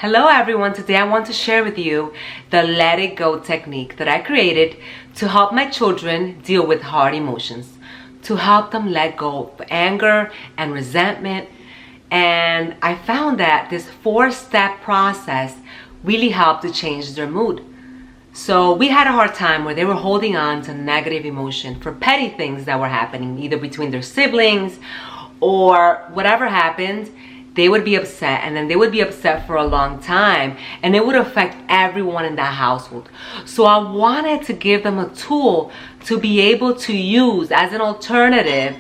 Hello everyone, today I want to share with you the let it go technique that I created to help my children deal with hard emotions, to help them let go of anger and resentment. And I found that this 4-step process really helped to change their mood. So we had a hard time where they were holding on to negative emotion for petty things that were happening, either between their siblings or whatever happened. They would be upset, and then they would be upset for a long time, and it would affect everyone in that household. So I wanted to give them a tool to be able to use as an alternative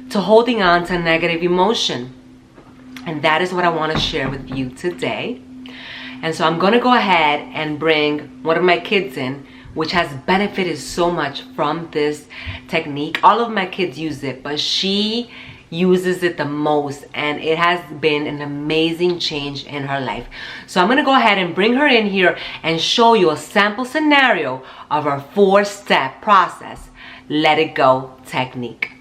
to holding on to negative emotion. And that is what I want to share with you today. And so I'm going to go ahead and bring one of my kids in, which has benefited so much from this technique. All of my kids use it, but she uses it the most, and it has been an amazing change in her life. So I'm going to go ahead and bring her in here and show you a sample scenario of our 4-step process let it go technique.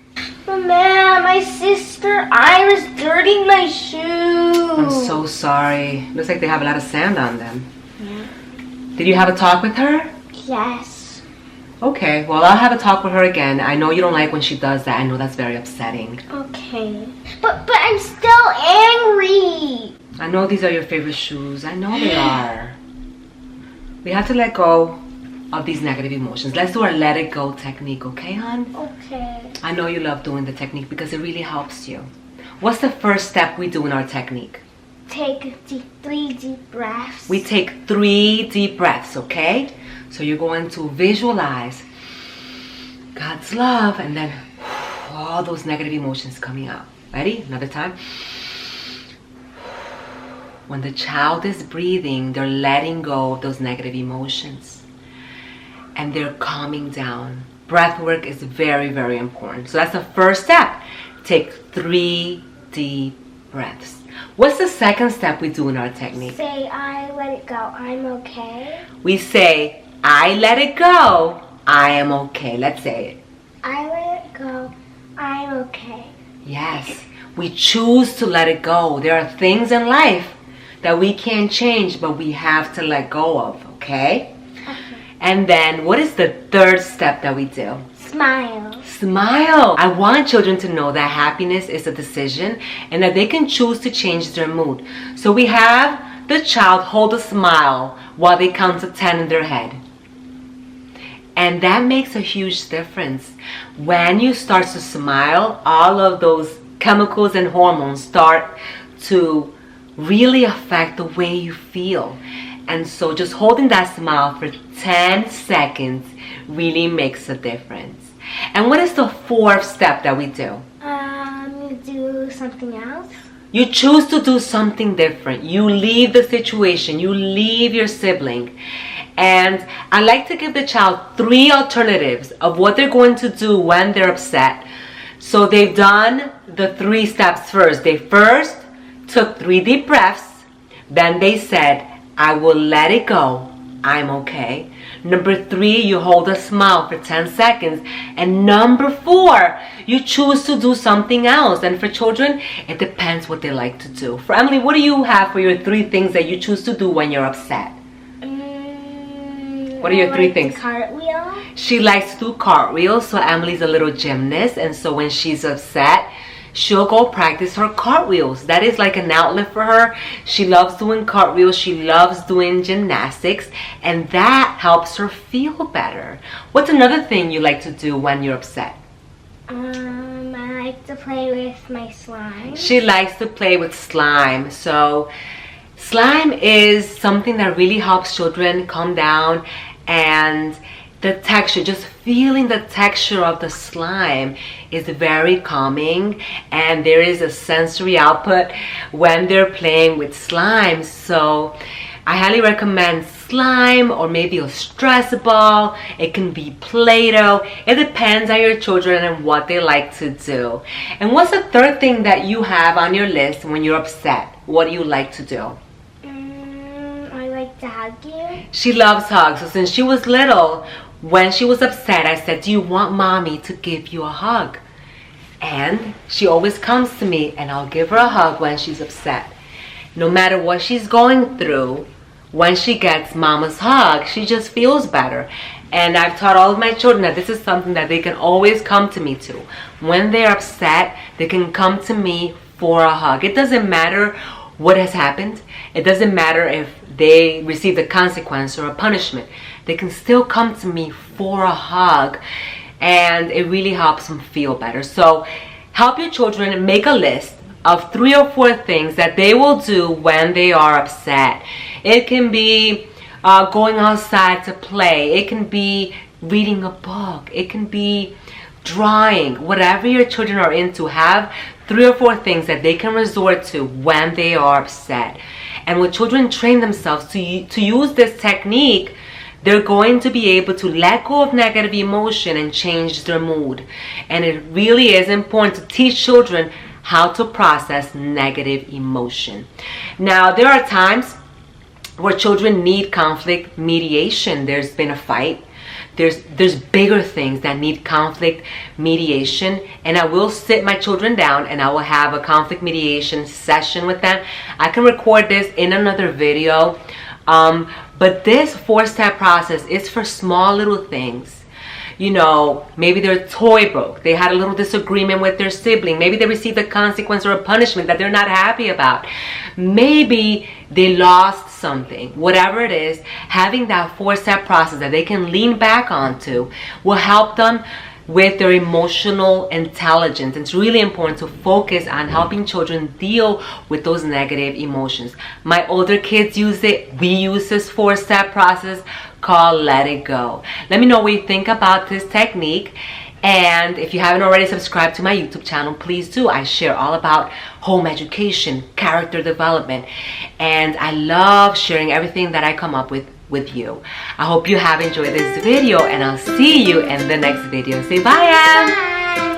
Mama, my sister Iris dirtied my shoes. I'm so sorry. Looks like they have a lot of sand on them. Yeah. Did you have a talk with her? Yes. Okay, well, I'll have a talk with her again. I know you don't like when she does that. I know that's very upsetting. Okay. But I'm still angry. I know these are your favorite shoes. I know they are. We have to let go of these negative emotions. Let's do our let it go technique, okay, hon? Okay. I know you love doing the technique because it really helps you. What's the first step we do in our technique? Take 3 deep breaths. We take 3 deep breaths, okay? So you're going to visualize God's love and then all those negative emotions coming out. Ready? Another time. When the child is breathing, they're letting go of those negative emotions and they're calming down. Breath work is very, very important. So that's the first step. Take 3 deep breaths. What's the second step we do in our technique? Say, I let it go. I'm okay. We say, I let it go. I am okay. Let's say it. I let it go. I'm okay. Yes. We choose to let it go. There are things in life that we can't change, but we have to let go of, okay? Okay. And then what is the third step that we do? Smile. Smile. I want children to know that happiness is a decision and that they can choose to change their mood. So we have the child hold a smile while they count to 10 in their head. And that makes a huge difference. When you start to smile, all of those chemicals and hormones start to really affect the way you feel. And so just holding that smile for 10 seconds really makes a difference. And what is the 4th step that we do? You do something else. You choose to do something different. You leave the situation. You leave your sibling. And I like to give the child 3 alternatives of what they're going to do when they're upset. So they've done the 3 steps first. They first took 3 deep breaths. Then they said, I will let it go. I'm okay. Number 3, you hold a smile for 10 seconds. And number 4, you choose to do something else. And for children, it depends what they like to do. For Emily, what do you have for your 3 things that you choose to do when you're upset? What are your 3 things? Cartwheel. She likes to do cartwheels. So Emily's a little gymnast. And so when she's upset, she'll go practice her cartwheels. That is like an outlet for her. She loves doing cartwheels. She loves doing gymnastics. And that helps her feel better. What's another thing you like to do when you're upset? I like to play with my slime. She likes to play with slime. So slime is something that really helps children calm down. And the texture, just feeling the texture of the slime is very calming, and there is a sensory output when they're playing with slime. So I highly recommend slime or maybe a stress ball. It can be Play-Doh. It depends on your children and what they like to do. And what's the 3rd thing that you have on your list when you're upset? What do you like to do? I like to hug you. She loves hugs. So since she was little, when she was upset, I said, do you want mommy to give you a hug? And she always comes to me and I'll give her a hug when she's upset. no matter what she's going through, when she gets mama's hug, she just feels better. And I've taught all of my children that this is something that they can always come to me to. When they're upset, they can come to me for a hug. It doesn't matter what has happened. It doesn't matter if they received a consequence or a punishment. They can still come to me for a hug, and it really helps them feel better. So help your children make a list of 3 or 4 things that they will do when they are upset. It can be going outside to play. It can be reading a book. It can be drawing. Whatever your children are into, have 3 or 4 things that they can resort to when they are upset. And when children train themselves to use this technique, they're going to be able to let go of negative emotion and change their mood. And it really is important to teach children how to process negative emotion. Now, there are times where children need conflict mediation. There's been a fight. There's bigger things that need conflict mediation, and I will sit my children down and I will have a conflict mediation session with them. I can record this in another video, but this 4-step process is for small little things. You know, maybe their toy broke. They had a little disagreement with their sibling. Maybe they received a consequence or a punishment that they're not happy about. Maybe they lost something. Whatever it is, having that 4-step process that they can lean back onto will help them with their emotional intelligence. It's really important to focus on helping children deal with those negative emotions. My older kids use it. We use this 4-step process called Let It Go. Let me know what you think about this technique. And if you haven't already subscribed to my YouTube channel, please do. I share all about home education, character development, and I love sharing everything that I come up with you. I hope you have enjoyed this video, and I'll see you in the next video. Say bye, Em.